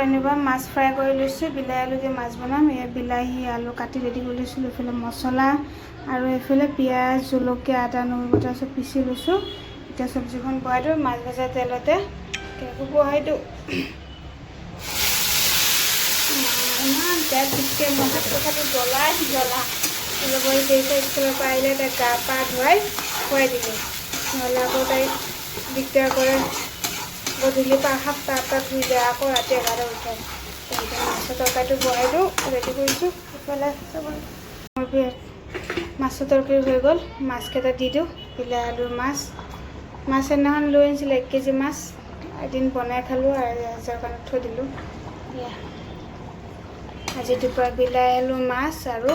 এনেকুৱা মাছ ফ্ৰাই কৰি লৈছোঁ। বিলাহী আলু দি মাছ বনাম। এই বিলাহী আলু কাটি ৰেডি কৰি লৈছিলোঁ। এইফালে মছলা আৰু এইফালে পিঁয়াজ জলকীয়া আদা নহৰু বটা চব পিচি লৈছোঁ। এতিয়া চব্জিখন বহাই দিওঁ মাছ ভজা তেলতে কেৰাহীটো বহাই দিওঁ। ইমান তেল পিচকে মই হাতটো খালি জ্বলা লগৰ স্কুলৰ পৰা আহিলে তাইক গা পা ধুৱাই খুৱাই দিলোঁ। নহ'লে আকৌ তাইক দিগদাৰ কৰে। গধূলি 7টা 8টাত ধুই যায়, আকৌ ৰাতি 11টাত উঠায়। এতিয়া মাছৰ তৰকাৰীটো বহাই দিওঁ, ৰেডি কৰিছোঁ। ইফালে মাছৰ তৰকাৰী হৈ গ'ল। মাছকেইটা দি দিওঁ। বিলাহী আলুৰ মাছ সেইদিনাখন লৈ আনিছিলোঁ 1 কেজি মাছ। এদিন বনাই খালোঁ আৰু এসাঁজৰ কাৰণে থৈ দিলোঁ। আজি দুপৰীয়া বিলাহী আলু মাছ আৰু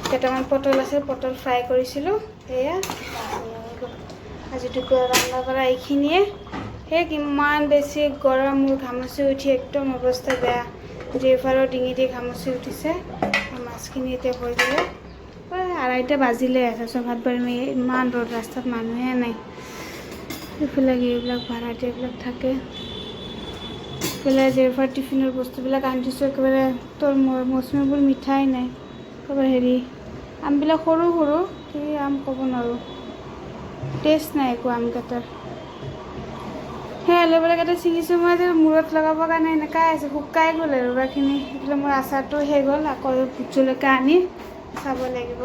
কেইটামান পটল আছে, পটল ফ্ৰাই কৰিছিলোঁ। সেয়া আজি দুপৰীয়া ৰন্ধা বঢ়া এইখিনিয়ে। সেই কিমান বেছি গৰম, মোৰ ঘামচি উঠি একদম অৱস্থা বেয়া। ড্ৰাইভাৰৰ ডিঙি দি ঘামচি উঠিছে। মাছখিনি এতিয়া হৈ গ'লে 2:30 বাজিলে আছে। ভাত বাঢ়ি ইমান ৰ'দ, ৰাস্তাত মানুহে নাই। এইফালে এইবিলাক ভাড়াতীয়া এইবিলাক থাকে। এইফালে ড্ৰাইভাৰ টিফিনৰ বস্তুবিলাক আনি দিছোঁ। একেবাৰে মৌচুমীবোৰ মিঠাই নাই, একেবাৰে আমবিলাক সৰু সৰু, কি আম ক'ব নোৱাৰোঁ। টেষ্ট নাই একো আমকেইটাৰ। সেই এল'ভেৰাকেইটা ছিঙিছোঁ মই যে মূৰত লগাবৰ কাৰণে এনেকুৱাই আছে, শুকাই গ'ল এল'ভেৰাখিনি। এইফালে মোৰ আচাৰটো শেষ হ'ল। আকৌ ভোট জলকীয়া আনি চাব লাগিব,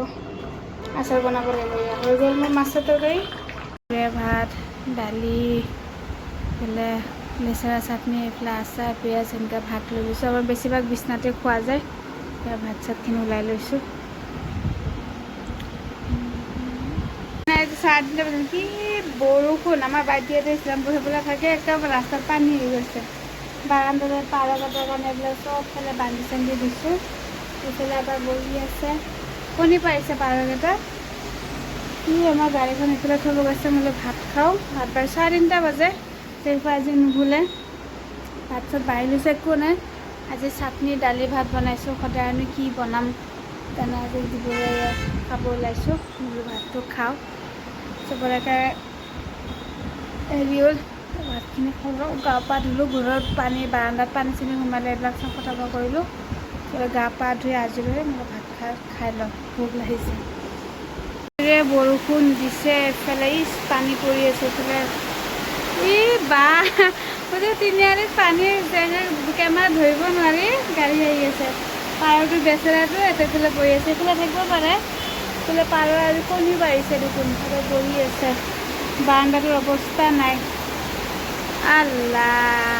আচাৰ বনাব লাগিব। হৈ গ'ল মোৰ মাছৰ তৰকাৰী। ভাত দালি এইফালে লেচেৰা চাটনি, এইফালে আচাৰ পিঁয়াজ এনেকৈ ভাত লৈ গৈছোঁ। আমাৰ বেছিভাগ বিচনাতে খোৱা যায়। এতিয়া ভাত চাতখিনি ওলাই লৈছোঁ। কি বৰষুণ! আমাৰ বাইদেউহঁতে ইছলামপুৰ সেইফালে থাকে, একদম ৰাস্তাত পানী হৈ গৈছে। বাৰান্দাত পাৰ কাটাৰ কাৰণে এইবিলাক চবফালে বান্ধি চান্ধি দিছোঁ। এইফালে এবাৰ বহি আছে, কণী পাৰিছে পাৰকেইটা। কি আমাৰ গাড়ীখন এইফালে থ'ব গৈছে। মই ভাত খাওঁ। ভাত বাঢ়ি 3:30 বাজে। সেইফালে আজি নুভুলে ভাত চাত বাঢ়ি লৈছে, একো নাই। আজি চাটনি দালি ভাত বনাইছোঁ। সদায় আমি কি বনাম সেইকাৰণে আজি দুপৰীয়া খাব ওলাইছোঁ। ভাতটো খাওঁ। চবলৈকে হেৰি হ'ল, ভাতখিনি খালোঁ। গা পা ধুলোঁ। ঘৰত পানী, বাৰান্দাত পানী চানী সোমালে এইবিলাক চব ফটাফা কৰিলোঁ। গা পা ধুই আজৰি হৈ মই ভাত খাই লওঁ, ভোক লাগিছে। বৰষুণ দিছে, এইফালে পানী পৰি আছে। এইফালে তিনিআলিত পানীৰ কেমেৰা ধৰিব নোৱাৰি, গাড়ী আহি আছে। পাৰটো বেচেৰাটো এইফালে পৰি আছে। এইফালে থাকিব পাৰে। এইফালে পাৰ আৰু কণী পাৰিছে দেখোন, বহি আছে। বাৰান্দাটোৰ অৱস্থা নাই। আল্লাহ।